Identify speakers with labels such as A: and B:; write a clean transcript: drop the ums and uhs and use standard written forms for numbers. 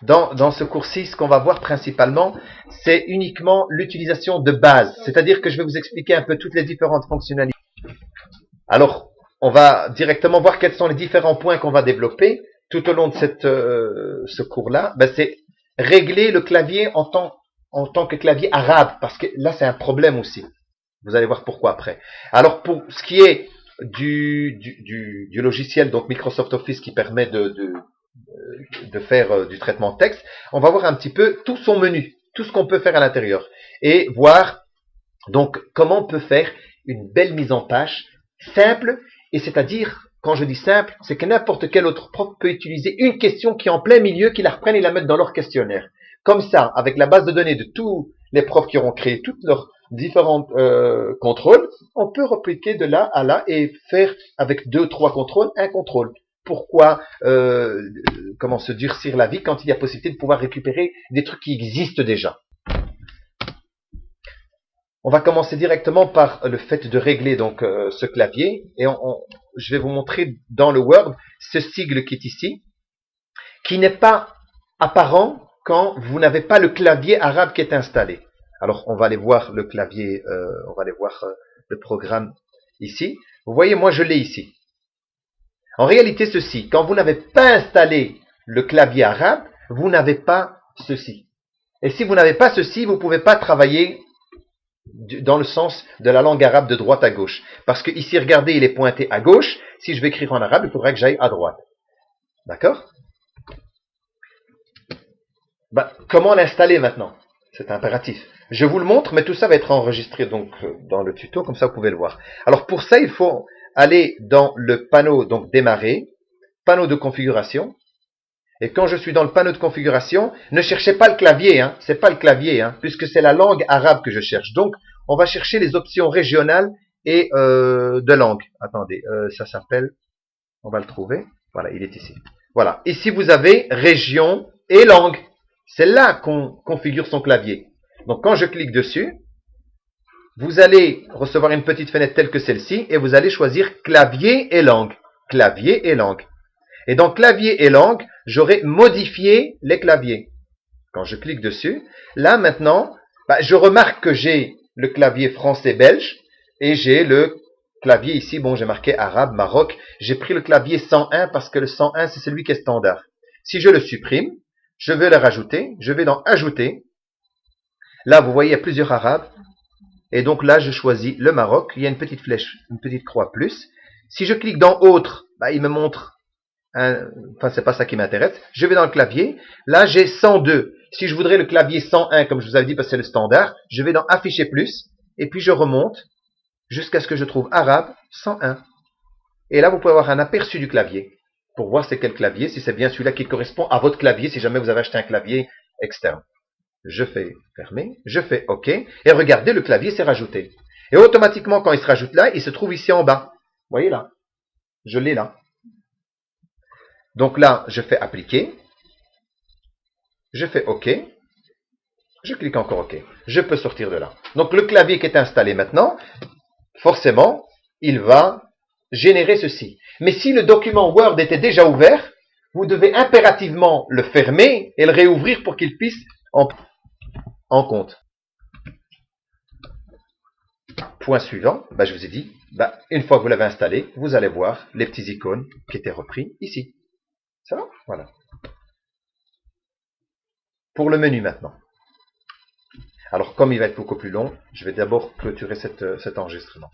A: Dans ce cours-ci, ce qu'on va voir principalement, c'est uniquement l'utilisation de base. C'est-à-dire que je vais vous expliquer un peu toutes les différentes fonctionnalités. Alors, on va directement voir quels sont les différents points qu'on va développer tout au long de ce cours-là. Ben, c'est régler le clavier en tant que clavier arabe, parce que là, c'est un problème aussi. Vous allez voir pourquoi après. Alors, pour ce qui est du logiciel, donc Microsoft Office, qui permet de faire du traitement de texte, on va voir un petit peu tout son menu, tout ce qu'on peut faire à l'intérieur, et voir donc comment on peut faire une belle mise en page simple, et c'est-à-dire, quand je dis simple, c'est que n'importe quel autre prof peut utiliser une question qui est en plein milieu, qui la reprennent et la mettent dans leur questionnaire. Comme ça, avec la base de données de tous les profs qui auront créé toutes leurs différents contrôles, on peut repliquer de là à là et faire avec 2-3 contrôles, un contrôle. Pourquoi comment se durcir la vie quand il y a possibilité de pouvoir récupérer des trucs qui existent déjà. On va commencer directement par le fait de régler donc ce clavier et je vais vous montrer dans le Word ce sigle qui est ici, qui n'est pas apparent quand vous n'avez pas le clavier arabe qui est installé. Alors on va aller voir le clavier, on va aller voir le programme ici. Vous voyez, moi je l'ai ici. En réalité, ceci, quand vous n'avez pas installé le clavier arabe, vous n'avez pas ceci. Et si vous n'avez pas ceci, vous ne pouvez pas travailler dans le sens de la langue arabe de droite à gauche. Parce que ici, regardez, il est pointé à gauche. Si je vais écrire en arabe, il faudrait que j'aille à droite. D'accord? Comment l'installer maintenant? C'est impératif. Je vous le montre, mais tout ça va être enregistré donc dans le tuto, comme ça vous pouvez le voir. Alors pour ça, il faut aller dans le panneau, donc démarrer, panneau de configuration. Et quand je suis dans le panneau de configuration, ne cherchez pas le clavier, hein, c'est pas le clavier, hein, puisque c'est la langue arabe que je cherche. Donc, on va chercher les options régionales et de langue. Attendez, ça s'appelle, on va le trouver. Voilà, il est ici. Voilà, ici vous avez région et langue. C'est là qu'on configure son clavier. Donc, quand je clique dessus, vous allez recevoir une petite fenêtre telle que celle-ci et vous allez choisir clavier et langue. Clavier et langue. Et dans clavier et langue, j'aurai modifié les claviers. Quand je clique dessus, là maintenant, je remarque que j'ai le clavier français-belge et j'ai le clavier ici, bon j'ai marqué arabe, Maroc, j'ai pris le clavier 101 parce que le 101 c'est celui qui est standard. Si je le supprime, je vais le rajouter, je vais dans ajouter. Là vous voyez il y a plusieurs arabes et donc là je choisis le Maroc, il y a une petite flèche, une petite croix plus. Si je clique dans autre, il me montre enfin c'est pas ça qui m'intéresse, je vais dans le clavier, là j'ai 102, si je voudrais le clavier 101 comme je vous avais dit parce que c'est le standard, je vais dans afficher plus, et puis je remonte jusqu'à ce que je trouve arabe 101, et là vous pouvez avoir un aperçu du clavier, pour voir c'est quel clavier, si c'est bien celui-là qui correspond à votre clavier, si jamais vous avez acheté un clavier externe. Je fais fermer, je fais OK, et regardez le clavier s'est rajouté, et automatiquement quand il se rajoute là, il se trouve ici en bas, vous voyez là, je l'ai là. Donc là, je fais appliquer, je fais OK, je clique encore OK. Je peux sortir de là. Donc le clavier qui est installé maintenant, forcément, il va générer ceci. Mais si le document Word était déjà ouvert, vous devez impérativement le fermer et le réouvrir pour qu'il puisse en compte. Point suivant, je vous ai dit, une fois que vous l'avez installé, vous allez voir les petits icônes qui étaient repris ici. Ça va? Voilà. Pour le menu maintenant. Alors, comme il va être beaucoup plus long, je vais d'abord clôturer cet enregistrement.